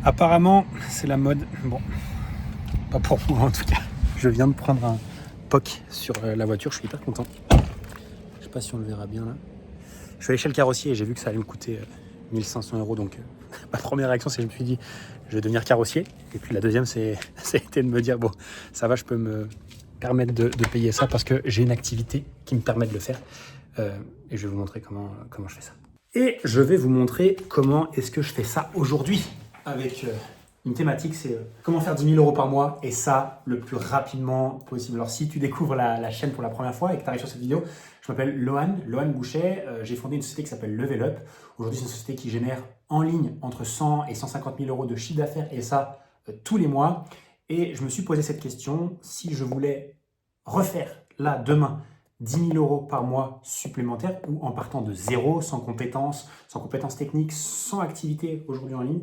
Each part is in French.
Apparemment, c'est la mode. Bon, pas pour moi en tout cas. Je viens de prendre un POC sur la voiture, je suis hyper content. Je sais pas si on le verra bien là. Je suis allé chez le carrossier et j'ai vu que ça allait me coûter 1500 €. Donc ma première réaction, c'est que je me suis dit, je vais devenir carrossier. Et puis la deuxième, c'est été de me dire, bon, ça va, je peux me permettre de payer ça parce que j'ai une activité qui me permet de le faire. Et je vais vous montrer comment je fais ça. Et je vais vous montrer comment est-ce que je fais ça aujourd'hui avec une thématique, c'est comment faire 10 000 € par mois et ça le plus rapidement possible. Alors si tu découvres la chaîne pour la première fois et que tu arrives sur cette vidéo, je m'appelle Lohan Boucher, j'ai fondé une société qui s'appelle Level Up. Aujourd'hui, c'est une société qui génère en ligne entre 100 et 150 000 € de chiffre d'affaires et ça tous les mois. Et je me suis posé cette question, si je voulais refaire là, demain, 10 000 € par mois supplémentaires ou en partant de zéro, sans compétences techniques, sans activité aujourd'hui en ligne,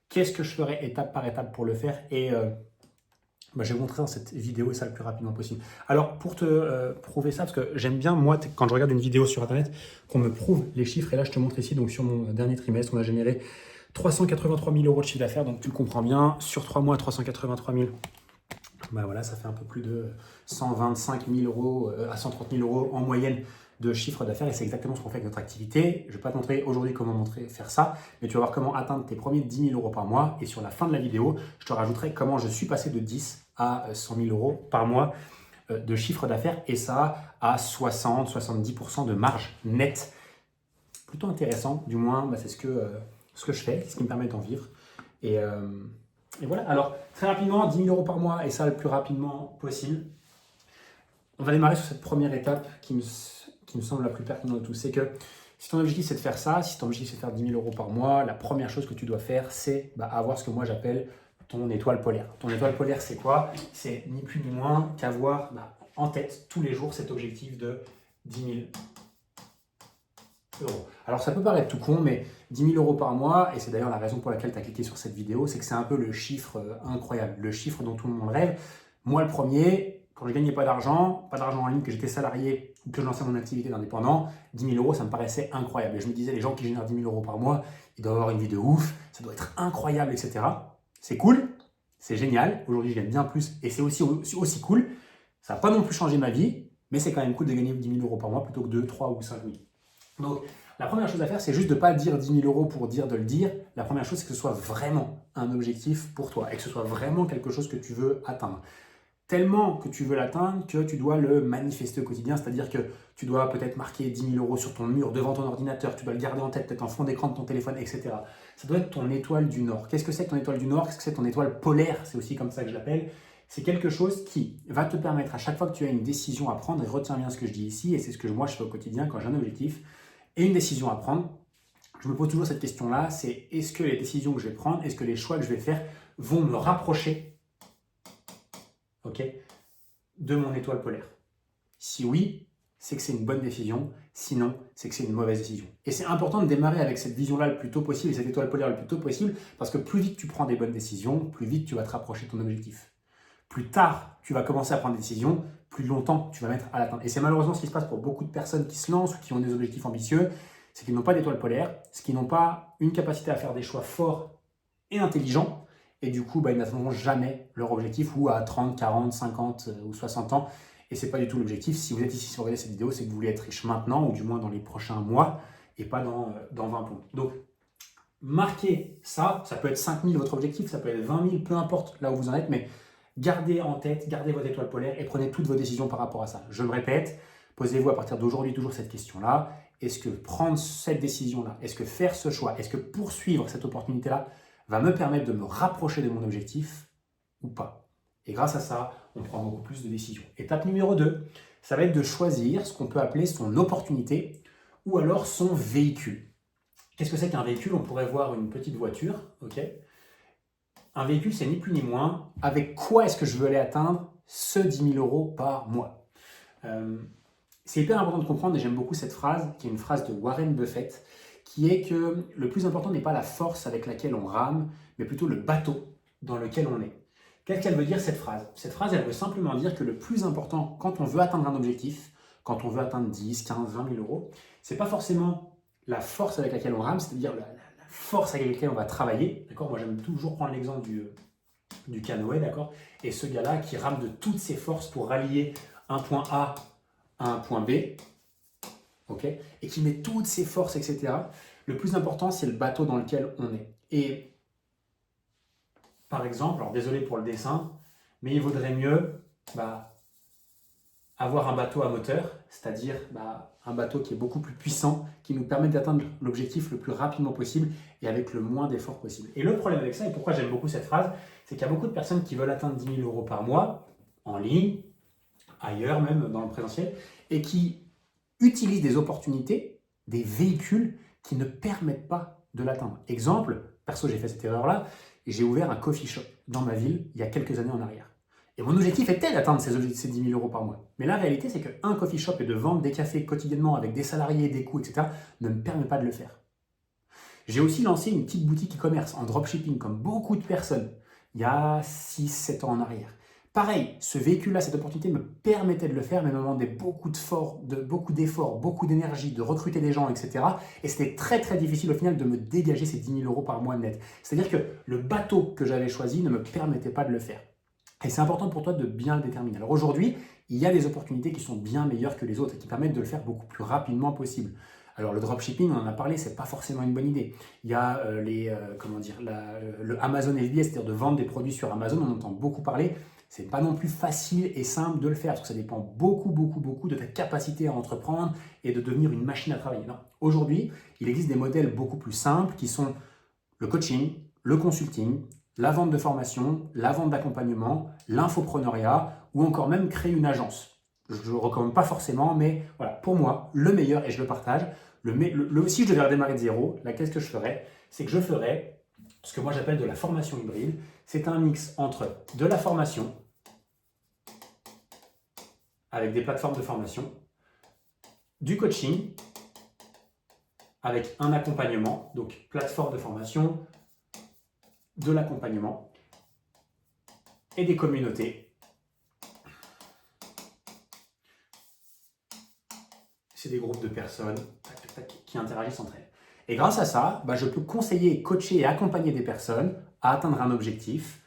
qu'est-ce que je ferais étape par étape pour le faire et je vais vous montrer dans cette vidéo ça le plus rapidement possible. Alors pour te prouver ça, parce que j'aime bien moi quand je regarde une vidéo sur internet qu'on me prouve les chiffres et là je te montre ici donc sur mon dernier trimestre on a généré 383 000 € de chiffre d'affaires, donc tu le comprends bien, sur 3 mois 383 000, bah voilà, ça fait un peu plus de 125 000 € à 130 000 € en moyenne de chiffre d'affaires et c'est exactement ce qu'on fait avec notre activité. Je ne vais pas te montrer aujourd'hui comment faire ça, mais tu vas voir comment atteindre tes premiers 10 000 € par mois et sur la fin de la vidéo, je te rajouterai comment je suis passé de 10 à 100 000 € par mois de chiffre d'affaires et ça à 60-70% de marge nette. Plutôt intéressant, du moins c'est ce que je fais, ce qui me permet d'en vivre. Et voilà, alors très rapidement, 10 000 € par mois et ça le plus rapidement possible. On va démarrer sur cette première étape qui me semble la plus pertinente de tout. C'est que si ton objectif c'est de faire ça, si ton objectif c'est de faire 10 000 € par mois, la première chose que tu dois faire c'est avoir ce que moi j'appelle ton étoile polaire. Ton étoile polaire c'est quoi? C'est ni plus ni moins qu'avoir en tête tous les jours cet objectif de 10 000 €. Alors ça peut paraître tout con, mais 10 000 € par mois, et c'est d'ailleurs la raison pour laquelle tu as cliqué sur cette vidéo, c'est que c'est un peu le chiffre incroyable, le chiffre dont tout le monde rêve. Moi le premier, quand je gagnais pas d'argent en ligne, que j'étais salarié ou que je lançais mon activité d'indépendant, 10 000 € ça me paraissait incroyable. Et je me disais, les gens qui génèrent 10 000 € par mois, ils doivent avoir une vie de ouf, ça doit être incroyable, etc. C'est cool, c'est génial, aujourd'hui je gagne bien plus et c'est aussi cool. Ça n'a pas non plus changé ma vie, mais c'est quand même cool de gagner 10 000 € par mois plutôt que 2, 3 ou 5 000. Donc, la première chose à faire, c'est juste de ne pas dire 10 000 € pour dire de le dire. La première chose, c'est que ce soit vraiment un objectif pour toi et que ce soit vraiment quelque chose que tu veux atteindre. Tellement que tu veux l'atteindre que tu dois le manifester au quotidien, c'est-à-dire que tu dois peut-être marquer 10 000 € sur ton mur devant ton ordinateur, tu dois le garder en tête, peut-être en fond d'écran de ton téléphone, etc. Ça doit être ton étoile du Nord. Qu'est-ce que c'est que ton étoile du Nord? Qu'est-ce que c'est ton étoile polaire? C'est aussi comme ça que je l'appelle. C'est quelque chose qui va te permettre à chaque fois que tu as une décision à prendre, et retiens bien ce que je dis ici, et c'est ce que moi je fais au quotidien quand j'ai un objectif et une décision à prendre, je me pose toujours cette question-là, c'est est-ce que les décisions que je vais prendre, est-ce que les choix que je vais faire vont me rapprocher de mon étoile polaire? Si oui, c'est que c'est une bonne décision, sinon, c'est que c'est une mauvaise décision. Et c'est important de démarrer avec cette vision-là le plus tôt possible, et cette étoile polaire le plus tôt possible, parce que plus vite tu prends des bonnes décisions, plus vite tu vas te rapprocher de ton objectif. Plus tard, tu vas commencer à prendre des décisions, plus longtemps tu vas mettre à l'atteindre. Et c'est malheureusement ce qui se passe pour beaucoup de personnes qui se lancent ou qui ont des objectifs ambitieux, c'est qu'ils n'ont pas d'étoile polaire, c'est qu'ils n'ont pas une capacité à faire des choix forts et intelligents, et du coup, ils n'atteindront jamais leur objectif, ou à 30, 40, 50 ou 60 ans, et c'est pas du tout l'objectif. Si vous êtes ici sur regarder cette vidéo, c'est que vous voulez être riche maintenant, ou du moins dans les prochains mois, et pas dans 20 plombs. Donc, marquez ça, ça peut être 5 000 votre objectif, ça peut être 20 000, peu importe là où vous en êtes, mais gardez en tête, gardez votre étoile polaire et prenez toutes vos décisions par rapport à ça. Je me répète, posez-vous à partir d'aujourd'hui toujours cette question-là. Est-ce que prendre cette décision-là, est-ce que faire ce choix, est-ce que poursuivre cette opportunité-là va me permettre de me rapprocher de mon objectif ou pas? Et grâce à ça, on prend beaucoup plus de décisions. Étape numéro 2, ça va être de choisir ce qu'on peut appeler son opportunité ou alors son véhicule. Qu'est-ce que c'est qu'un véhicule? On pourrait voir une petite voiture, ok? Un véhicule, c'est ni plus ni moins avec quoi est-ce que je veux aller atteindre ce 10 000 € par mois. C'est hyper important de comprendre, et j'aime beaucoup cette phrase, qui est une phrase de Warren Buffett, qui est que le plus important n'est pas la force avec laquelle on rame, mais plutôt le bateau dans lequel on est. Qu'est-ce qu'elle veut dire cette phrase? Cette phrase, elle veut simplement dire que le plus important quand on veut atteindre un objectif, quand on veut atteindre 10, 15, 20 000 €, c'est pas forcément la force avec laquelle on rame, c'est-à-dire la force avec laquelle on va travailler. D'accord, moi, j'aime toujours prendre l'exemple du canoë, d'accord. Et ce gars-là qui rame de toutes ses forces pour rallier un point A à un point B, ok, et qui met toutes ses forces, etc. Le plus important, c'est le bateau dans lequel on est. Et par exemple, alors désolé pour le dessin, mais il vaudrait mieux avoir un bateau à moteur, c'est-à-dire un bateau qui est beaucoup plus puissant, qui nous permet d'atteindre l'objectif le plus rapidement possible et avec le moins d'efforts possible. Et le problème avec ça, et pourquoi j'aime beaucoup cette phrase, c'est qu'il y a beaucoup de personnes qui veulent atteindre 10 000 € par mois, en ligne, ailleurs même, dans le présentiel, et qui utilisent des opportunités, des véhicules qui ne permettent pas de l'atteindre. Exemple, perso j'ai fait cette erreur-là, et j'ai ouvert un coffee shop dans ma ville il y a quelques années en arrière. Et mon objectif était d'atteindre ces 10 000 € par mois. Mais la réalité, c'est qu'un coffee shop et de vendre des cafés quotidiennement avec des salariés, des coûts, etc., ne me permet pas de le faire. J'ai aussi lancé une petite boutique e-commerce en dropshipping, comme beaucoup de personnes, il y a 6-7 ans en arrière. Pareil, ce véhicule-là, cette opportunité me permettait de le faire, mais me demandait beaucoup d'efforts, beaucoup d'énergie, de recruter des gens, etc. Et c'était très très difficile au final de me dégager ces 10 000 € par mois net. C'est-à-dire que le bateau que j'avais choisi ne me permettait pas de le faire. Et c'est important pour toi de bien le déterminer. Alors aujourd'hui, il y a des opportunités qui sont bien meilleures que les autres et qui permettent de le faire beaucoup plus rapidement possible. Alors le dropshipping, on en a parlé, c'est pas forcément une bonne idée. Il y a le Amazon FBA, c'est-à-dire de vendre des produits sur Amazon, on entend beaucoup parler. C'est pas non plus facile et simple de le faire parce que ça dépend beaucoup de ta capacité à entreprendre et de devenir une machine à travailler. Non. Aujourd'hui, il existe des modèles beaucoup plus simples qui sont le coaching, le consulting, la vente de formation, la vente d'accompagnement, l'infopreneuriat ou encore même créer une agence. Je ne le recommande pas forcément, mais voilà, pour moi, le meilleur, et je le partage, si je devais redémarrer de zéro, là, qu'est-ce que je ferais? C'est que je ferais ce que moi j'appelle de la formation hybride. C'est un mix entre de la formation, avec des plateformes de formation, du coaching, avec un accompagnement, donc plateforme de formation, de l'accompagnement et des communautés. C'est des groupes de personnes qui interagissent entre elles. Et grâce à ça, je peux conseiller, coacher et accompagner des personnes à atteindre un objectif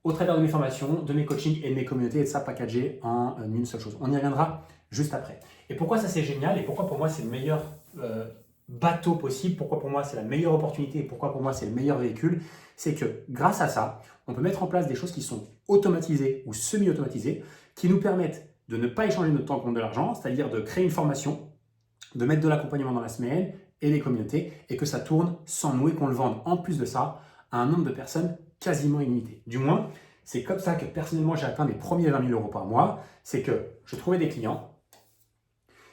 au travers de mes formations, de mes coachings et de mes communautés et de ça packagé en une seule chose. On y reviendra juste après. Et pourquoi ça c'est génial et pourquoi pour moi c'est le meilleur bateau possible, pourquoi pour moi c'est la meilleure opportunité et pourquoi pour moi c'est le meilleur véhicule, c'est que grâce à ça, on peut mettre en place des choses qui sont automatisées ou semi-automatisées, qui nous permettent de ne pas échanger notre temps contre de l'argent, c'est-à-dire de créer une formation, de mettre de l'accompagnement dans la semaine et des communautés, et que ça tourne sans nous et qu'on le vende en plus de ça à un nombre de personnes quasiment illimité. Du moins, c'est comme ça que personnellement j'ai atteint mes premiers 20 000 € par mois, c'est que je trouvais des clients,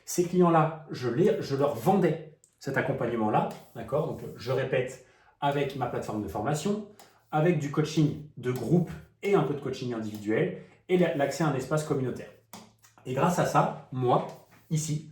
ces clients-là, je leur vendais cet accompagnement-là, d'accord? Donc je répète, avec ma plateforme de formation, avec du coaching de groupe et un peu de coaching individuel, et l'accès à un espace communautaire. Et grâce à ça, moi, ici,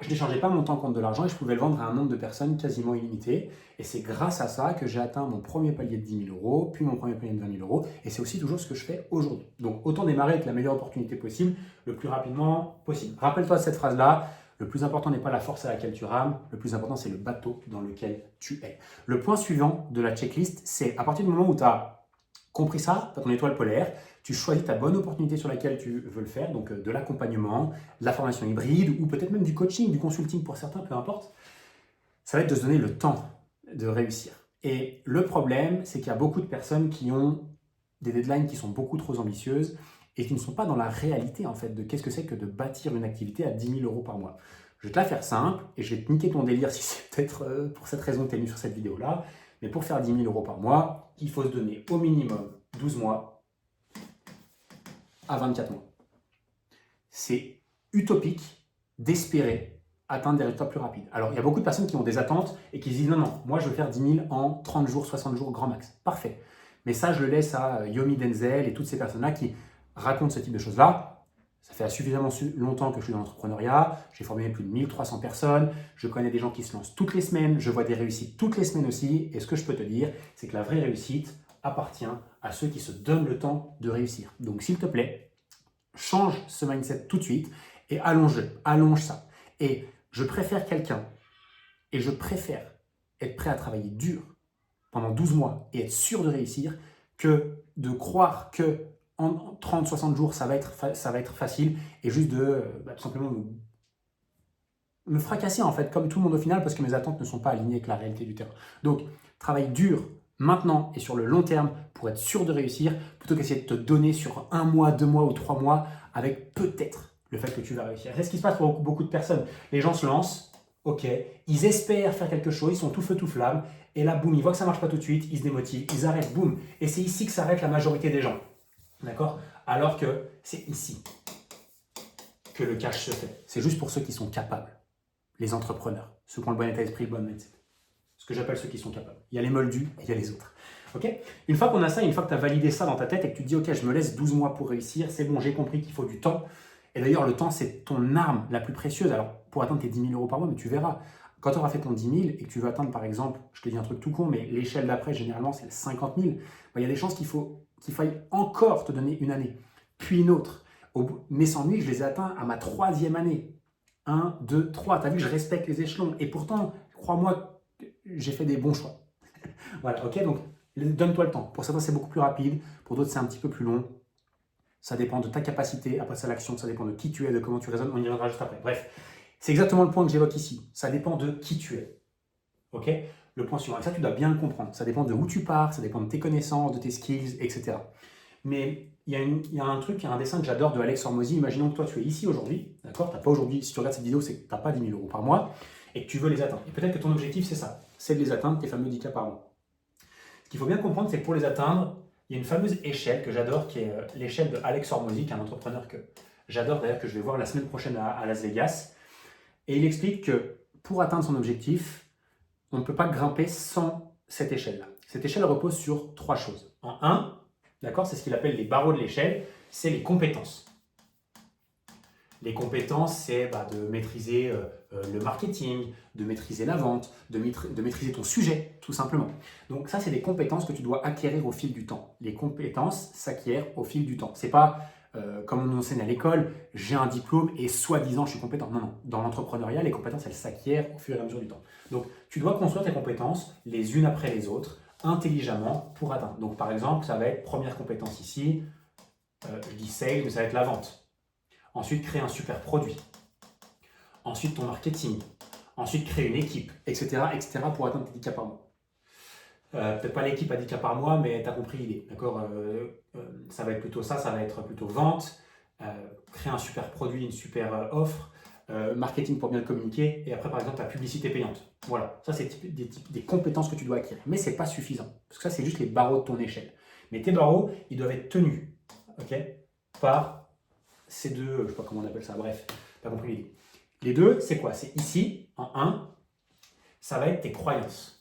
je n'échangeais pas mon temps contre de l'argent et je pouvais le vendre à un nombre de personnes quasiment illimité. Et c'est grâce à ça que j'ai atteint mon premier palier de 10 000 €, puis mon premier palier de 20 000 €. Et c'est aussi toujours ce que je fais aujourd'hui. Donc autant démarrer avec la meilleure opportunité possible, le plus rapidement possible. Rappelle-toi cette phrase-là, le plus important n'est pas la force à laquelle tu rames, le plus important c'est le bateau dans lequel tu es. Le point suivant de la checklist, c'est à partir du moment où tu as compris ça, tu as ton étoile polaire, tu choisis ta bonne opportunité sur laquelle tu veux le faire, donc de l'accompagnement, de la formation hybride ou peut-être même du coaching, du consulting pour certains, peu importe. Ça va être de se donner le temps de réussir. Et le problème, c'est qu'il y a beaucoup de personnes qui ont des deadlines qui sont beaucoup trop ambitieuses et qui ne sont pas dans la réalité en fait de qu'est-ce que c'est que de bâtir une activité à 10 000 € par mois. Je vais te la faire simple et je vais te niquer ton délire si c'est peut-être pour cette raison que tu es venu sur cette vidéo-là. Mais pour faire 10 000 € par mois, il faut se donner au minimum 12 mois à 24 mois. C'est utopique d'espérer atteindre des résultats plus rapides. Alors, il y a beaucoup de personnes qui ont des attentes et qui se disent non, moi je veux faire 10 000 en 30 jours, 60 jours, grand max. Parfait. Mais ça, je le laisse à Yomi Denzel et toutes ces personnes-là qui racontent ce type de choses-là. Ça fait suffisamment longtemps que je suis dans l'entrepreneuriat, j'ai formé plus de 1300 personnes, je connais des gens qui se lancent toutes les semaines, je vois des réussites toutes les semaines aussi, et ce que je peux te dire, c'est que la vraie réussite appartient à ceux qui se donnent le temps de réussir. Donc s'il te plaît, change ce mindset tout de suite et allonge ça. Et je préfère être prêt à travailler dur pendant 12 mois et être sûr de réussir que de croire que en 30-60 jours, ça va être facile et juste de tout simplement me fracasser en fait, comme tout le monde au final, parce que mes attentes ne sont pas alignées avec la réalité du terrain. Donc, travaille dur maintenant et sur le long terme pour être sûr de réussir, plutôt qu'essayer de te donner sur 1 mois, 2 mois ou 3 mois avec peut-être le fait que tu vas réussir. C'est ce qui se passe pour beaucoup de personnes. Les gens se lancent, ok, ils espèrent faire quelque chose, ils sont tout feu, tout flamme, et là, boum, ils voient que ça ne marche pas tout de suite, ils se démotivent, ils arrêtent, boum. Et c'est ici que s'arrête la majorité des gens. D'accord? Alors que c'est ici que le cash se fait. C'est juste pour ceux qui sont capables. Les entrepreneurs, ceux qui ont le bon état d'esprit, le bon mindset. Ce que j'appelle ceux qui sont capables. Il y a les moldus et il y a les autres. Okay, une fois qu'on a ça, une fois que tu as validé ça dans ta tête et que tu te dis « Ok, je me laisse 12 mois pour réussir, c'est bon, j'ai compris qu'il faut du temps. » Et d'ailleurs, le temps, c'est ton arme la plus précieuse. Alors, pour atteindre tes 10 000 euros par mois, mais tu verras. Quand tu auras fait ton 10 000 et que tu veux atteindre, par exemple, je te dis un truc tout con, mais l'échelle d'après, généralement, c'est le 50 000. Il y a des chances qu'il faille encore te donner une année, puis une autre. Mes 100 000, je les ai atteints à ma 3e année. 1, 2, 3. Tu as vu, je respecte les échelons. Et pourtant, crois-moi, j'ai fait des bons choix. Voilà, ok, donc donne-toi le temps. Pour certains, c'est beaucoup plus rapide. Pour d'autres, c'est un petit peu plus long. Ça dépend de ta capacité à passer à l'action. Ça dépend de qui tu es, de comment tu raisonnes. On y reviendra juste après. Bref, c'est exactement le point que j'évoque ici. Ça dépend de qui tu es. Ok, le point suivant. Et ça, tu dois bien le comprendre. Ça dépend de où tu pars, ça dépend de tes connaissances, de tes skills, etc. Mais il y a un truc, il y a un dessin que j'adore de Alex Hormozy. Imaginons que toi, tu es ici aujourd'hui. D'accord, t'as pas aujourd'hui, si tu regardes cette vidéo, c'est que tu n'as pas 10 000 euros par mois et que tu veux les atteindre. Et peut-être que ton objectif, c'est ça. C'est de les atteindre, tes fameux 10K par mois. Ce qu'il faut bien comprendre, c'est que pour les atteindre, il y a une fameuse échelle que j'adore, qui est l'échelle de Alex Hormozy, qui est un entrepreneur que j'adore d'ailleurs, que je vais voir la semaine prochaine à Las Vegas. Et il explique que pour atteindre son objectif, on ne peut pas grimper sans cette échelle-là. Cette échelle repose sur 3 choses. En 1, d'accord, c'est ce qu'il appelle les barreaux de l'échelle, c'est les compétences. Les compétences, c'est de maîtriser le marketing, de maîtriser la vente, de maîtriser ton sujet, tout simplement. Donc ça, c'est des compétences que tu dois acquérir au fil du temps. Les compétences s'acquièrent au fil du temps. C'est pas comme on nous enseigne à l'école, j'ai un diplôme et soi-disant je suis compétent. Non, non. Dans l'entrepreneuriat, les compétences, elles s'acquièrent au fur et à mesure du temps. Donc, tu dois construire tes compétences les unes après les autres, intelligemment pour atteindre. Donc, par exemple, ça va être première compétence ici, je dis sales, mais ça va être la vente. Ensuite, créer un super produit. Ensuite, ton marketing. Ensuite, créer une équipe, etc., etc. pour atteindre tes 10K par mois. Peut-être pas l'équipe à 10K par mois, mais tu as compris l'idée. D'accord, ça va être plutôt ça va être plutôt vente, créer un super produit, une super offre, marketing pour bien le communiquer, et après, par exemple, ta publicité payante. Voilà, ça, c'est des compétences que tu dois acquérir. Mais ce n'est pas suffisant, parce que ça, c'est juste les barreaux de ton échelle. Mais tes barreaux, ils doivent être tenus, ok, par ces deux, je ne sais pas comment on appelle ça, bref, tu as compris l'idée. Les deux, c'est quoi? C'est ici, en 1, ça va être tes croyances.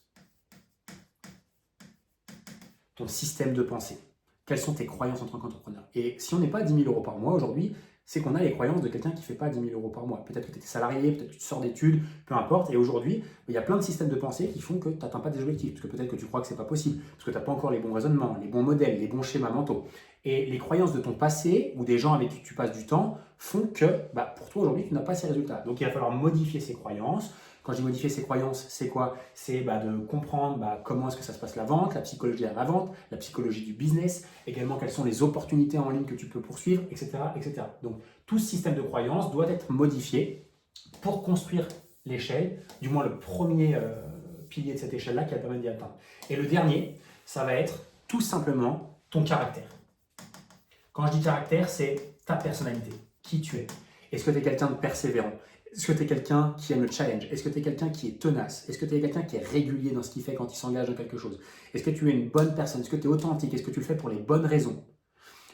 Ton système de pensée. Quelles sont tes croyances en tant qu'entrepreneur? Et si on n'est pas à 10 000 euros par mois aujourd'hui, c'est qu'on a les croyances de quelqu'un qui ne fait pas 10 000 euros par mois. Peut-être que tu es salarié, peut-être que tu sors d'études, peu importe. Et aujourd'hui, il y a plein de systèmes de pensée qui font que tu n'atteins pas des objectifs. Parce que peut-être que tu crois que ce n'est pas possible. Parce que tu n'as pas encore les bons raisonnements, les bons modèles, les bons schémas mentaux. Et les croyances de ton passé ou des gens avec qui tu passes du temps font que pour toi aujourd'hui, tu n'as pas ces résultats. Donc il va falloir modifier ces croyances. Quand je dis modifier ses croyances, c'est quoi? C'est de comprendre comment est-ce que ça se passe la vente, la psychologie derrière la vente, la psychologie du business, également quelles sont les opportunités en ligne que tu peux poursuivre, etc., etc. Donc tout ce système de croyances doit être modifié pour construire l'échelle, du moins le premier pilier de cette échelle-là qui va permettre d'y atteindre. Et le dernier, ça va être tout simplement ton caractère. Quand je dis caractère, c'est ta personnalité, qui tu es. Est-ce que tu es quelqu'un de persévérant? Est-ce que tu es quelqu'un qui aime le challenge? Est-ce que tu es quelqu'un qui est tenace? Est-ce que tu es quelqu'un qui est régulier dans ce qu'il fait quand il s'engage dans quelque chose? Est-ce que tu es une bonne personne? Est-ce que tu es authentique? Est-ce que tu le fais pour les bonnes raisons?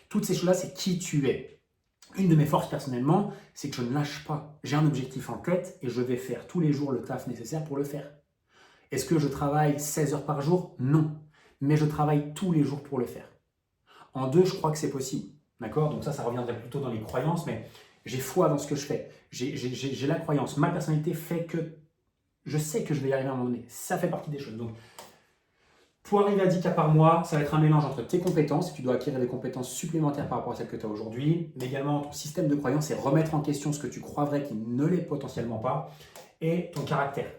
Toutes ces choses-là, c'est qui tu es. Une de mes forces personnellement, c'est que je ne lâche pas. J'ai un objectif en tête et je vais faire tous les jours le taf nécessaire pour le faire. Est-ce que je travaille 16 heures par jour? Non. Mais je travaille tous les jours pour le faire. En 2, je crois que c'est possible. D'accord? Donc ça reviendrait plutôt dans les croyances, mais j'ai foi dans ce que je fais. J'ai la croyance. Ma personnalité fait que je sais que je vais y arriver à un moment donné. Ça fait partie des choses. Donc, pour arriver à 10K par mois, ça va être un mélange entre tes compétences. Tu dois acquérir des compétences supplémentaires par rapport à celles que tu as aujourd'hui, mais également ton système de croyance et remettre en question ce que tu crois vrai qui ne l'est potentiellement pas, et ton caractère.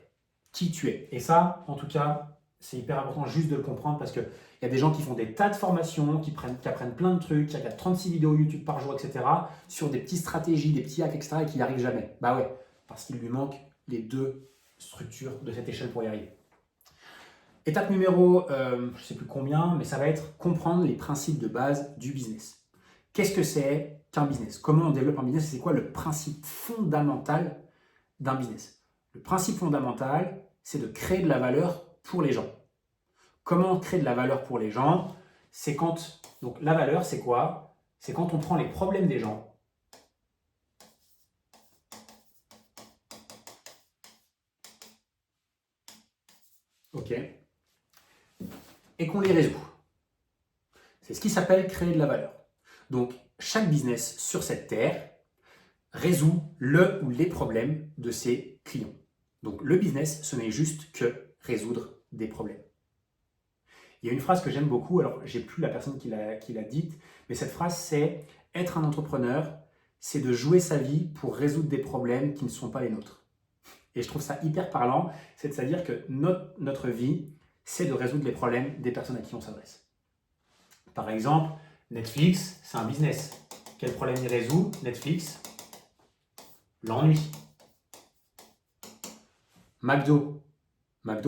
qui tu es. Et ça, en tout cas, c'est hyper important juste de le comprendre parce qu'il y a des gens qui font des tas de formations, qui apprennent plein de trucs, qui regardent 36 vidéos YouTube par jour, etc., sur des petites stratégies, des petits hacks, etc., et qui n'y arrivent jamais. Bah ouais, parce qu'il lui manque les deux structures de cette échelle pour y arriver. Étape numéro, je ne sais plus combien, mais ça va être comprendre les principes de base du business. Qu'est-ce que c'est qu'un business? Comment on développe un business? C'est quoi le principe fondamental d'un business? Le principe fondamental, c'est de créer de la valeur pour les gens. Comment créer de la valeur pour les gens? C'est quand... Donc la valeur, c'est quoi? C'est quand on prend les problèmes des gens, ok, et qu'on les résout. C'est ce qui s'appelle créer de la valeur. Donc, chaque business sur cette terre résout le ou les problèmes de ses clients. Donc, le business, ce n'est juste que résoudre des problèmes. Il y a une phrase que j'aime beaucoup, alors j'ai plus la personne qui l'a dite, mais cette phrase c'est « Être un entrepreneur, c'est de jouer sa vie pour résoudre des problèmes qui ne sont pas les nôtres. » Et je trouve ça hyper parlant, c'est-à-dire que notre vie, c'est de résoudre les problèmes des personnes à qui on s'adresse. Par exemple, Netflix, c'est un business. Quel problème il résout? Netflix, l'ennui. McDo,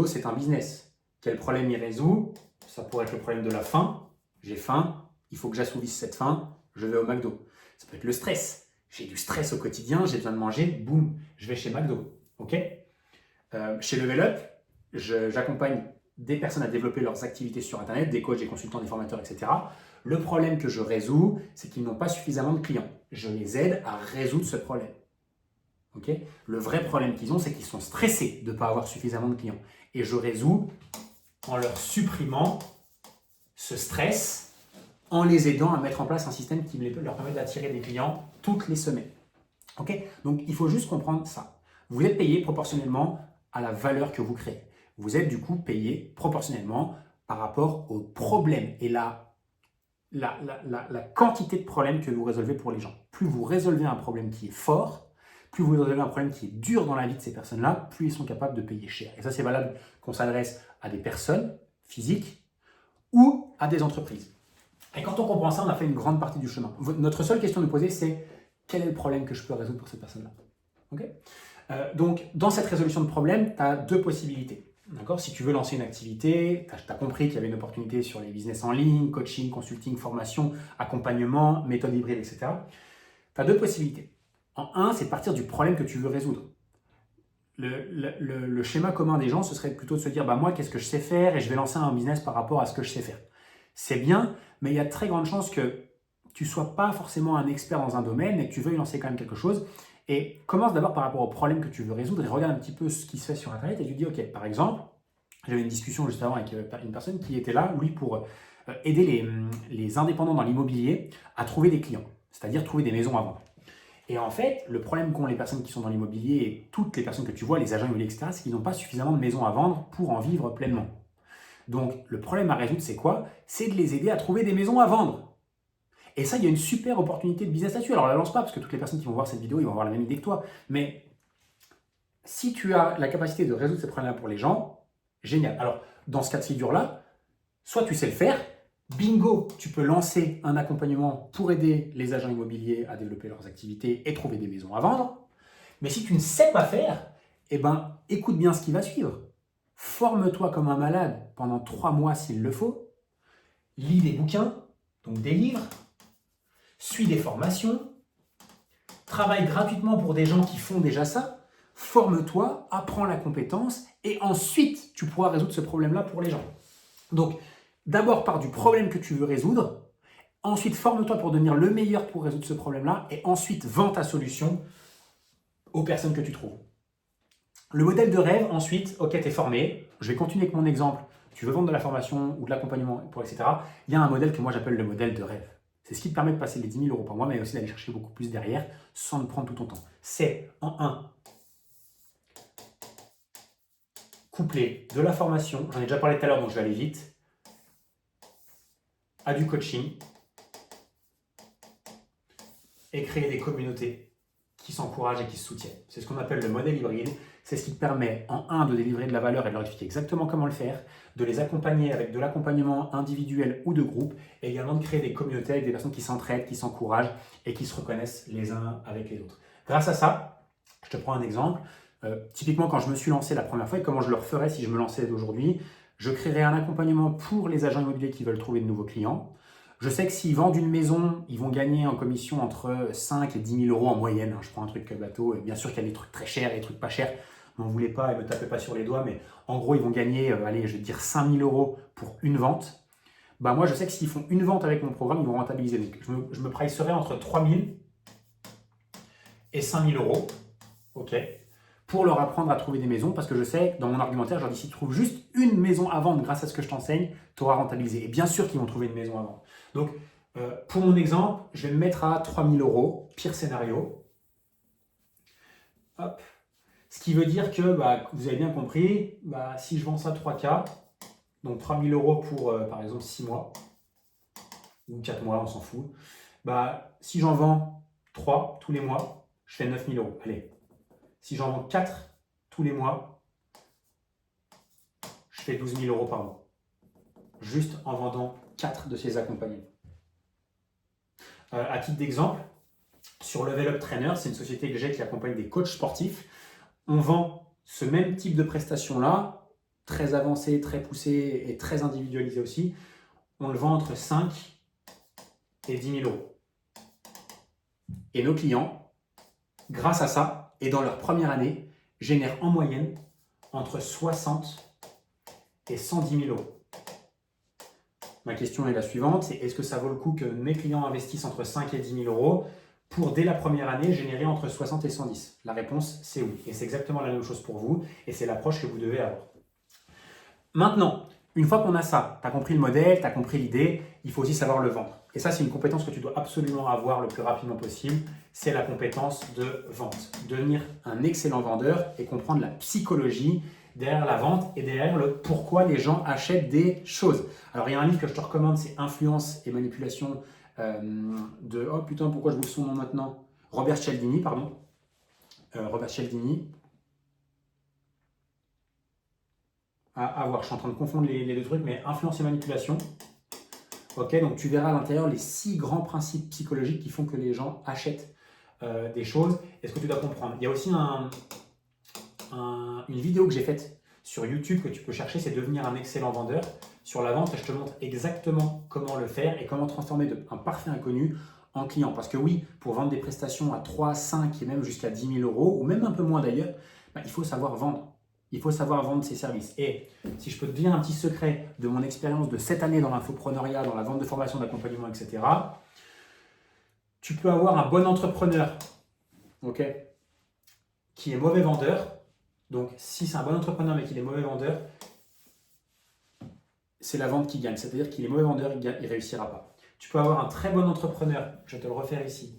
c'est un business. Quel problème il résout? Ça pourrait être le problème de la faim. J'ai faim, il faut que j'assouvisse cette faim, je vais au McDo. Ça peut être le stress. J'ai du stress au quotidien, j'ai besoin de manger, boum, je vais chez McDo. Okay, chez Level Up, j'accompagne des personnes à développer leurs activités sur Internet, des coachs, des consultants, des formateurs, etc. Le problème que je résous, c'est qu'ils n'ont pas suffisamment de clients. Je les aide à résoudre ce problème. Okay, le vrai problème qu'ils ont, c'est qu'ils sont stressés de ne pas avoir suffisamment de clients. Et je résous en leur supprimant ce stress, en les aidant à mettre en place un système qui leur permet d'attirer des clients toutes les semaines. Okay, donc il faut juste comprendre ça. Vous êtes payé proportionnellement à la valeur que vous créez. Vous êtes du coup payé proportionnellement par rapport aux problèmes et la quantité de problèmes que vous résolvez pour les gens. Plus vous résolvez un problème qui est fort, plus vous résolvez un problème qui est dur dans la vie de ces personnes-là, plus ils sont capables de payer cher. Et ça, c'est valable qu'on s'adresse à des personnes physiques ou à des entreprises. Et quand on comprend ça, on a fait une grande partie du chemin. Notre seule question à nous poser, c'est quel est le problème que je peux résoudre pour cette personne-là? Okay, donc, dans cette résolution de problème, tu as deux possibilités. Si tu veux lancer une activité, tu as compris qu'il y avait une opportunité sur les business en ligne, coaching, consulting, formation, accompagnement, méthode hybride, etc. Tu as deux possibilités. En un, c'est de partir du problème que tu veux résoudre. Le schéma commun des gens, ce serait plutôt de se dire, bah, moi, qu'est-ce que je sais faire et je vais lancer un business par rapport à ce que je sais faire. C'est bien, mais il y a de très grandes chances que tu ne sois pas forcément un expert dans un domaine et que tu veuilles lancer quand même quelque chose. Et commence d'abord par rapport au problème que tu veux résoudre et regarde un petit peu ce qui se fait sur Internet et tu dis, ok, par exemple, j'avais une discussion juste avant avec une personne qui était là, lui, pour aider les indépendants dans l'immobilier à trouver des clients, c'est-à-dire trouver des maisons à vendre. Et en fait, le problème qu'ont les personnes qui sont dans l'immobilier et toutes les personnes que tu vois, les agents immobiliers, etc., c'est qu'ils n'ont pas suffisamment de maisons à vendre pour en vivre pleinement. Donc, le problème à résoudre, c'est quoi? C'est de les aider à trouver des maisons à vendre. Et ça, il y a une super opportunité de business là-dessus. Alors, la lance pas, parce que toutes les personnes qui vont voir cette vidéo, ils vont avoir la même idée que toi. Mais si tu as la capacité de résoudre ces problèmes-là pour les gens, génial. Alors, dans ce cas de figure-là, soit tu sais le faire, bingo, tu peux lancer un accompagnement pour aider les agents immobiliers à développer leurs activités et trouver des maisons à vendre. Mais si tu ne sais pas faire, eh ben, écoute bien ce qui va suivre. Forme-toi comme un malade pendant 3 mois s'il le faut. Lis des bouquins, donc des livres. Suis des formations. Travaille gratuitement pour des gens qui font déjà ça. Forme-toi, apprends la compétence et ensuite, tu pourras résoudre ce problème-là pour les gens. Donc, d'abord, pars du problème que tu veux résoudre. Ensuite, forme-toi pour devenir le meilleur pour résoudre ce problème-là. Et ensuite, vends ta solution aux personnes que tu trouves. Le modèle de rêve, ensuite, ok, tu es formé. Je vais continuer avec mon exemple. Tu veux vendre de la formation ou de l'accompagnement, etc. Il y a un modèle que moi j'appelle le modèle de rêve. C'est ce qui te permet de passer les 10 000 € par mois, mais aussi d'aller chercher beaucoup plus derrière sans te prendre tout ton temps. C'est en un, coupler de la formation, j'en ai déjà parlé tout à l'heure, donc je vais aller vite, à du coaching et créer des communautés qui s'encouragent et qui se soutiennent. C'est ce qu'on appelle le modèle hybride. C'est ce qui te permet, en un, de délivrer de la valeur et de leur expliquer exactement comment le faire, de les accompagner avec de l'accompagnement individuel ou de groupe, et également de créer des communautés avec des personnes qui s'entraident, qui s'encouragent et qui se reconnaissent les uns avec les autres. Grâce à ça, je te prends un exemple. Typiquement, quand je me suis lancé la première fois et comment je le referais si je me lançais d'aujourd'hui, je créerais un accompagnement pour les agents immobiliers qui veulent trouver de nouveaux clients. Je sais que s'ils vendent une maison, ils vont gagner en commission entre 5 et 10 000 euros en moyenne. Je prends un truc bateau. Bien sûr qu'il y a des trucs très chers et des trucs pas chers. N'en voulez pas et ne me tapez pas sur les doigts. Mais en gros, ils vont gagner, allez, je vais dire 5 000 euros pour une vente. Bah, moi, je sais que s'ils font une vente avec mon programme, ils vont rentabiliser. Donc, je me pricerai entre 3 000 et 5 000 euros. OK, pour leur apprendre à trouver des maisons, parce que je sais, dans mon argumentaire, je leur dis, si tu trouves juste une maison à vendre grâce à ce que je t'enseigne, tu auras rentabilisé. Et bien sûr qu'ils vont trouver une maison à vendre. Donc, pour mon exemple, je vais me mettre à 3 000 euros, pire scénario. Hop. Ce qui veut dire que, vous avez bien compris, si je vends ça 3K, donc 3 000 euros pour, par exemple, 6 mois, ou 4 mois, on s'en fout, si j'en vends 3 tous les mois, je fais 9 000 euros. Allez. Si j'en vends 4 tous les mois, je fais 12 000 euros par mois. Juste en vendant 4 de ces accompagnements. À titre d'exemple, sur Level Up Trainer, c'est une société que j'ai qui accompagne des coachs sportifs. On vend ce même type de prestations-là, très avancé, très poussé et très individualisé aussi. On le vend entre 5 et 10 000 euros. Et nos clients, grâce à ça, et dans leur première année, génèrent en moyenne entre 60 et 110 000 euros. Ma question est la suivante, c'est est-ce que ça vaut le coup que mes clients investissent entre 5 et 10 000 euros pour, dès la première année, générer entre 60 et 110 ? La réponse, c'est oui. Et c'est exactement la même chose pour vous, et c'est l'approche que vous devez avoir. Maintenant, une fois qu'on a ça, tu as compris le modèle, tu as compris l'idée, il faut aussi savoir le vendre. Et ça, c'est une compétence que tu dois absolument avoir le plus rapidement possible. C'est la compétence de vente. Devenir un excellent vendeur et comprendre la psychologie derrière la vente et derrière le pourquoi les gens achètent des choses. Alors, il y a un livre que je te recommande, c'est Influence et manipulation de... Oh putain, pourquoi je vous son nom maintenant ? Robert Cialdini, pardon. Robert Cialdini. À voir, je suis en train de confondre les deux trucs, mais Influence et manipulation. Ok, donc tu verras à l'intérieur les 6 grands principes psychologiques qui font que les gens achètent des choses. Et ce que tu dois comprendre. Il y a aussi une vidéo que j'ai faite sur YouTube que tu peux chercher, c'est devenir un excellent vendeur. Sur la vente, je te montre exactement comment le faire et comment transformer un parfait inconnu en client. Parce que oui, pour vendre des prestations à 3, 5 et même jusqu'à 10 000 euros, ou même un peu moins d'ailleurs, il faut savoir vendre. Il faut savoir vendre ses services. Et si je peux te dire un petit secret de mon expérience de 7 années dans l'infopreneuriat, dans la vente de formation, d'accompagnement, etc., tu peux avoir un bon entrepreneur, ok, qui est mauvais vendeur. Donc, si c'est un bon entrepreneur mais qu'il est mauvais vendeur, c'est la vente qui gagne. C'est-à-dire qu'il est mauvais vendeur, il ne réussira pas. Tu peux avoir un très bon entrepreneur, je vais te le refaire ici.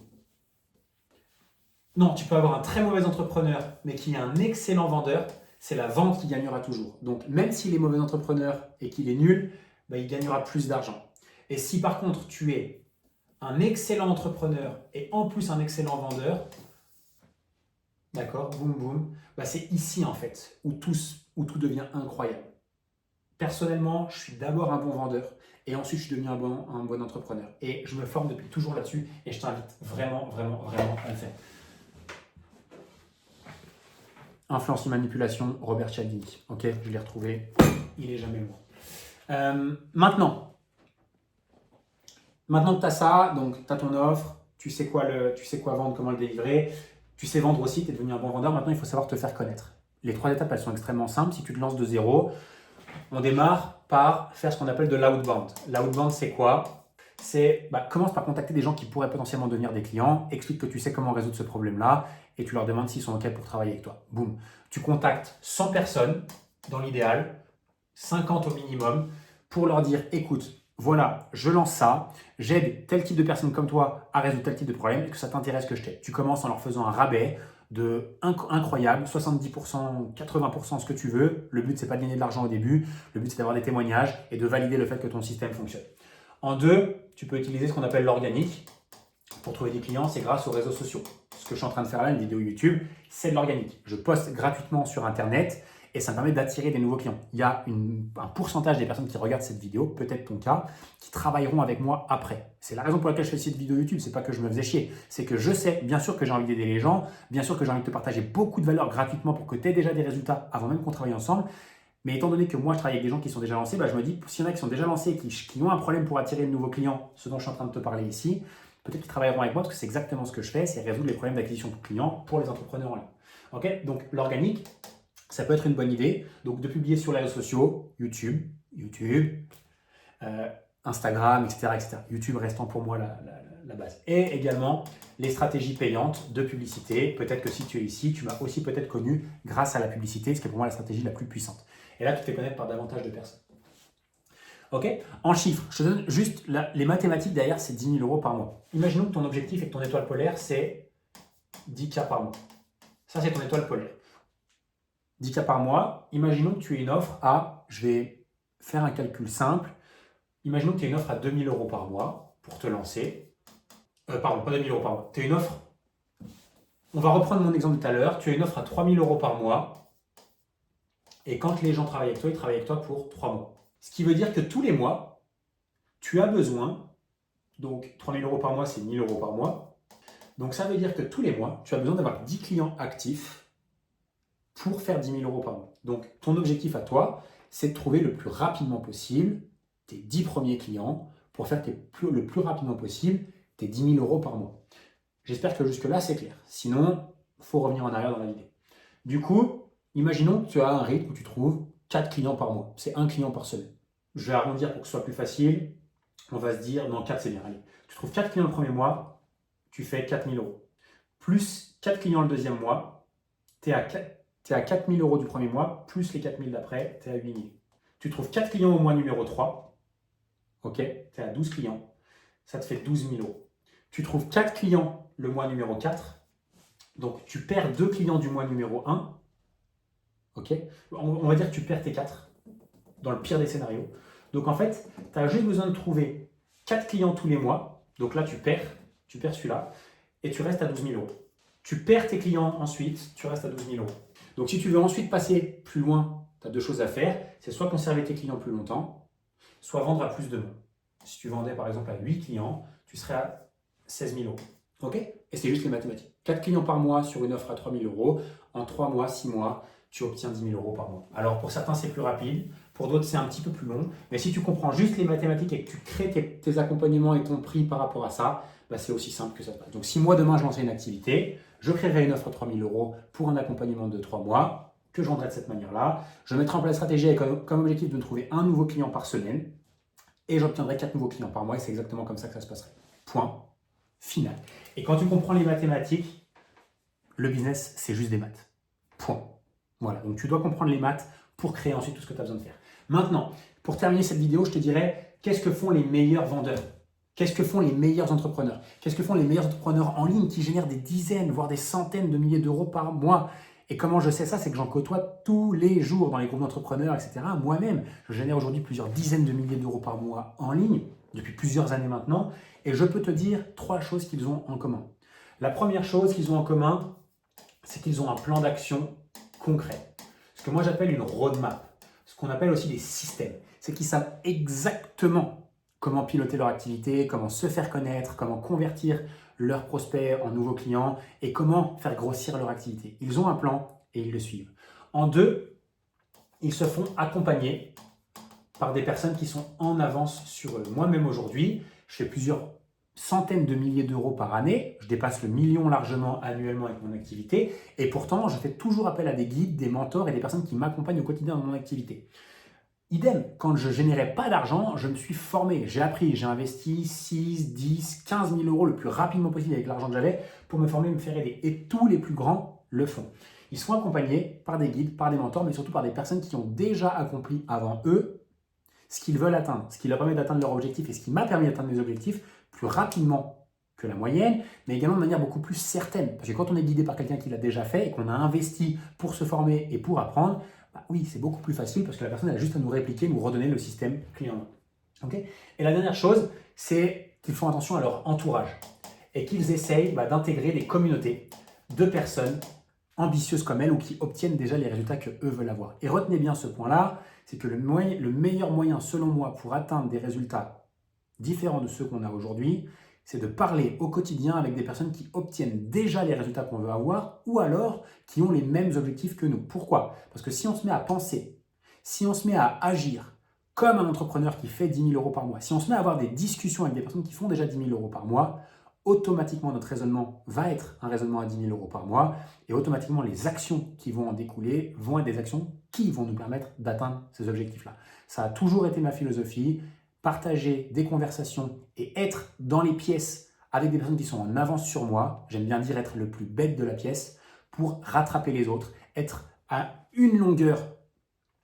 Non, tu peux avoir un très mauvais entrepreneur mais qui est un excellent vendeur. C'est la vente qui gagnera toujours. Donc, même s'il est mauvais entrepreneur et qu'il est nul, il gagnera plus d'argent. Et si par contre, tu es un excellent entrepreneur et en plus un excellent vendeur, d'accord, boum boum, c'est ici en fait où tout devient incroyable. Personnellement, je suis d'abord un bon vendeur et ensuite je suis devenu un bon entrepreneur. Et je me forme depuis toujours là-dessus et je t'invite vraiment, vraiment, vraiment à le faire. Influence et manipulation, Robert Cialdini. Ok, je l'ai retrouvé. Il est jamais lourd. Maintenant que tu as ça, donc tu as ton offre, tu sais quoi vendre, comment le délivrer, tu sais vendre aussi, tu es devenu un bon vendeur. Maintenant, il faut savoir te faire connaître. Les 3 étapes, elles sont extrêmement simples. Si tu te lances de zéro, on démarre par faire ce qu'on appelle de l'outbound. L'outbound, c'est quoi ? C'est commence par contacter des gens qui pourraient potentiellement devenir des clients, explique que tu sais comment résoudre ce problème-là et tu leur demandes s'ils sont OK pour travailler avec toi. Boum. Tu contactes 100 personnes dans l'idéal, 50 au minimum, pour leur dire écoute, voilà, je lance ça, j'aide tel type de personnes comme toi à résoudre tel type de problème, est-ce que ça t'intéresse que je t'aide ? Tu commences en leur faisant un rabais de incroyable, 70%, 80%, ce que tu veux. Le but, c'est pas de gagner de l'argent au début, le but, c'est d'avoir des témoignages et de valider le fait que ton système fonctionne. En 2, tu peux utiliser ce qu'on appelle l'organique. Pour trouver des clients, c'est grâce aux réseaux sociaux. Ce que je suis en train de faire là, une vidéo YouTube, c'est de l'organique. Je poste gratuitement sur Internet et ça me permet d'attirer des nouveaux clients. Il y a un pourcentage des personnes qui regardent cette vidéo, peut-être ton cas, qui travailleront avec moi après. C'est la raison pour laquelle je fais cette vidéo YouTube. C'est pas que je me faisais chier. C'est que je sais, bien sûr que j'ai envie d'aider les gens, bien sûr que j'ai envie de te partager beaucoup de valeur gratuitement pour que tu aies déjà des résultats avant même qu'on travaille ensemble. Mais étant donné que moi, je travaille avec des gens qui sont déjà lancés, je me dis, s'il y en a qui sont déjà lancés, qui ont un problème pour attirer de nouveaux clients, ce dont je suis en train de te parler ici, peut-être qu'ils travailleront avec moi parce que c'est exactement ce que je fais, c'est résoudre les problèmes d'acquisition de clients pour les entrepreneurs en ligne. Ok, donc l'organique, ça peut être une bonne idée. Donc de publier sur les réseaux sociaux, YouTube, Instagram, etc. YouTube restant pour moi la base. Et également les stratégies payantes de publicité. Peut-être que si tu es ici, tu m'as aussi peut-être connu grâce à la publicité, ce qui est pour moi la stratégie la plus puissante. Et là, tu te fais connaître par davantage de personnes. Ok. En chiffres, je te donne juste les mathématiques derrière, c'est 10 000 euros par mois. Imaginons que ton objectif et que ton étoile polaire, c'est 10K par mois. Ça, c'est ton étoile polaire. 10K par mois. Imaginons que tu aies une offre à, je vais faire un calcul simple. Imaginons que tu aies une offre à 2 000 euros par mois pour te lancer. Pardon, pas 2 000 euros par mois. Tu as une offre. On va reprendre mon exemple de tout à l'heure. Tu as une offre à 3 000 euros par mois. Et quand les gens travaillent avec toi, ils travaillent avec toi pour 3 mois. Ce qui veut dire que tous les mois, tu as besoin, donc 3 000 euros par mois, c'est 1 000 euros par mois. Donc ça veut dire que tous les mois, tu as besoin d'avoir 10 clients actifs pour faire 10 000 euros par mois. Donc ton objectif à toi, c'est de trouver le plus rapidement possible tes 10 premiers clients pour faire le plus rapidement possible tes 10 000 euros par mois. J'espère que jusque-là, c'est clair. Sinon, il faut revenir en arrière dans la vidéo. Du coup, imaginons que tu as un rythme où tu trouves 4 clients par mois. C'est un client par semaine. Je vais arrondir pour que ce soit plus facile. On va se dire, non, 4 c'est bien. Allez, tu trouves 4 clients le premier mois, tu fais 4 000 euros. Plus 4 clients le deuxième mois, tu es à 4 000 euros du premier mois, plus les 4 000 d'après, tu es à 8 000. Tu trouves 4 clients au mois numéro 3, ok, tu es à 12 clients, ça te fait 12 000 euros. Tu trouves 4 clients le mois numéro 4, donc tu perds 2 clients du mois numéro 1, ok, on va dire que tu perds tes 4, dans le pire des scénarios. Donc en fait, tu as juste besoin de trouver 4 clients tous les mois, donc là tu perds celui-là, et tu restes à 12 000 euros. Tu perds tes clients ensuite, tu restes à 12 000 euros. Donc si tu veux ensuite passer plus loin, tu as 2 choses à faire. C'est soit conserver tes clients plus longtemps, soit vendre à plus de monde. Si tu vendais par exemple à 8 clients, tu serais à 16 000 euros. Ok? Et c'est juste les mathématiques. 4 clients par mois sur une offre à 3 000 euros. En 3 mois, 6 mois, tu obtiens 10 000 euros par mois. Alors pour certains, c'est plus rapide. Pour d'autres, c'est un petit peu plus long. Mais si tu comprends juste les mathématiques et que tu crées tes accompagnements et ton prix par rapport à ça, c'est aussi simple que ça se passe. Donc si moi, demain, je lançais une activité, je créerai une offre à 3 000 euros pour un accompagnement de 3 mois, que je vendrai de cette manière-là. Je mettrai en place la stratégie avec comme objectif de trouver un nouveau client par semaine et j'obtiendrai 4 nouveaux clients par mois et c'est exactement comme ça que ça se passerait. Point final. Et quand tu comprends les mathématiques, le business, c'est juste des maths. Point. Voilà, donc tu dois comprendre les maths pour créer ensuite tout ce que tu as besoin de faire. Maintenant, pour terminer cette vidéo, je te dirais, qu'est-ce que font les meilleurs vendeurs? Qu'est-ce que font les meilleurs entrepreneurs? Qu'est-ce que font les meilleurs entrepreneurs en ligne qui génèrent des dizaines, voire des centaines de milliers d'euros par mois? Et comment je sais ça? C'est que j'en côtoie tous les jours dans les groupes d'entrepreneurs, etc. Moi-même, je génère aujourd'hui plusieurs dizaines de milliers d'euros par mois en ligne, depuis plusieurs années maintenant. Et je peux te dire 3 choses qu'ils ont en commun. La première chose qu'ils ont en commun, c'est qu'ils ont un plan d'action concret. Ce que moi j'appelle une roadmap. Ce qu'on appelle aussi des systèmes. C'est qu'ils savent exactement comment piloter leur activité, comment se faire connaître, comment convertir leurs prospects en nouveaux clients et comment faire grossir leur activité. Ils ont un plan et ils le suivent. En 2, ils se font accompagner par des personnes qui sont en avance sur eux. Moi-même aujourd'hui, je fais plusieurs centaines de milliers d'euros par année. Je dépasse le million largement annuellement avec mon activité. Et pourtant, je fais toujours appel à des guides, des mentors et des personnes qui m'accompagnent au quotidien dans mon activité. Idem, quand je générais pas d'argent, je me suis formé, j'ai appris, j'ai investi 6, 10, 15 000 euros le plus rapidement possible avec l'argent que j'avais pour me former, me faire aider. Et tous les plus grands le font. Ils sont accompagnés par des guides, par des mentors, mais surtout par des personnes qui ont déjà accompli avant eux ce qu'ils veulent atteindre, ce qui leur permet d'atteindre leur objectif et ce qui m'a permis d'atteindre mes objectifs plus rapidement que la moyenne, mais également de manière beaucoup plus certaine. Parce que quand on est guidé par quelqu'un qui l'a déjà fait et qu'on a investi pour se former et pour apprendre, oui, c'est beaucoup plus facile parce que la personne a juste à nous répliquer, nous redonner le système client. Okay? Et la dernière chose, c'est qu'ils font attention à leur entourage. et qu'ils essayent d'intégrer des communautés de personnes ambitieuses comme elles ou qui obtiennent déjà les résultats qu'eux veulent avoir. Et retenez bien ce point-là, c'est que le meilleur moyen, selon moi, pour atteindre des résultats différents de ceux qu'on a aujourd'hui, c'est de parler au quotidien avec des personnes qui obtiennent déjà les résultats qu'on veut avoir ou alors qui ont les mêmes objectifs que nous. Pourquoi? Parce que si on se met à penser, si on se met à agir comme un entrepreneur qui fait 10 000 euros par mois, si on se met à avoir des discussions avec des personnes qui font déjà 10 000 euros par mois, automatiquement notre raisonnement va être un raisonnement à 10 000 euros par mois et automatiquement les actions qui vont en découler vont être des actions qui vont nous permettre d'atteindre ces objectifs-là. Ça a toujours été ma philosophie, partager des conversations et être dans les pièces avec des personnes qui sont en avance sur moi, j'aime bien dire être le plus bête de la pièce, pour rattraper les autres, être à une longueur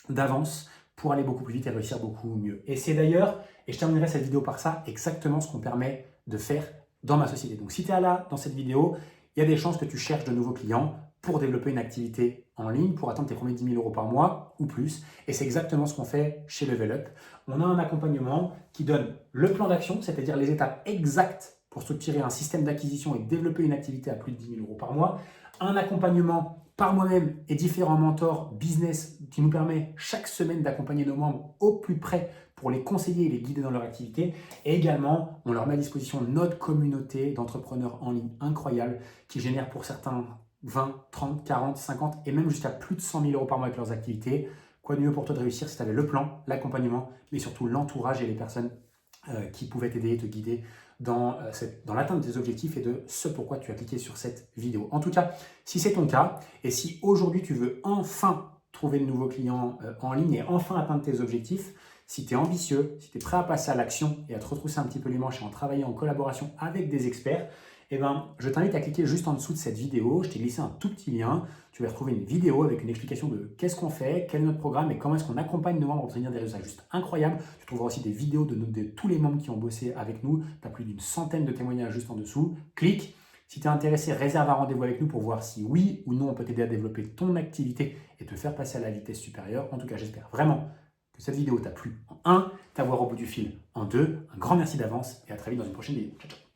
d'avance pour aller beaucoup plus vite et réussir beaucoup mieux. Et c'est d'ailleurs, et je terminerai cette vidéo par ça, exactement ce qu'on permet de faire dans ma société. Donc si tu es là dans cette vidéo, il y a des chances que tu cherches de nouveaux clients pour développer une activité en ligne, pour atteindre tes premiers 10 000 euros par mois ou plus. Et c'est exactement ce qu'on fait chez Level Up. On a un accompagnement qui donne le plan d'action, c'est-à-dire les étapes exactes pour structurer un système d'acquisition et développer une activité à plus de 10 000 euros par mois. Un accompagnement par moi-même et différents mentors business qui nous permet chaque semaine d'accompagner nos membres au plus près pour les conseiller et les guider dans leur activité. Et également, on leur met à disposition notre communauté d'entrepreneurs en ligne incroyable qui génère pour certains 20, 30, 40, 50 et même jusqu'à plus de 100 000 euros par mois avec leurs activités. Quoi de mieux pour toi de réussir si tu avais le plan, l'accompagnement, mais surtout l'entourage et les personnes qui pouvaient t'aider et te guider dans l'atteinte des objectifs et de ce pourquoi tu as cliqué sur cette vidéo. En tout cas, si c'est ton cas et si aujourd'hui tu veux enfin trouver de nouveaux clients en ligne et enfin atteindre tes objectifs, si tu es ambitieux, si tu es prêt à passer à l'action et à te retrousser un petit peu les manches et en travailler en collaboration avec des experts, je t'invite à cliquer juste en dessous de cette vidéo. Je t'ai glissé un tout petit lien. Tu vas retrouver une vidéo avec une explication de qu'est-ce qu'on fait, quel est notre programme et comment est-ce qu'on accompagne nos membres à obtenir des résultats juste incroyables. Tu trouveras aussi des vidéos de tous les membres qui ont bossé avec nous. Tu as plus d'une centaine de témoignages juste en dessous. Clique. Si tu es intéressé, réserve un rendez-vous avec nous pour voir si oui ou non on peut t'aider à développer ton activité et te faire passer à la vitesse supérieure. En tout cas, j'espère vraiment que cette vidéo t'a plu en 1, t'avoir au bout du fil en 2. Un grand merci d'avance et à très vite dans une prochaine vidéo. Ciao, ciao.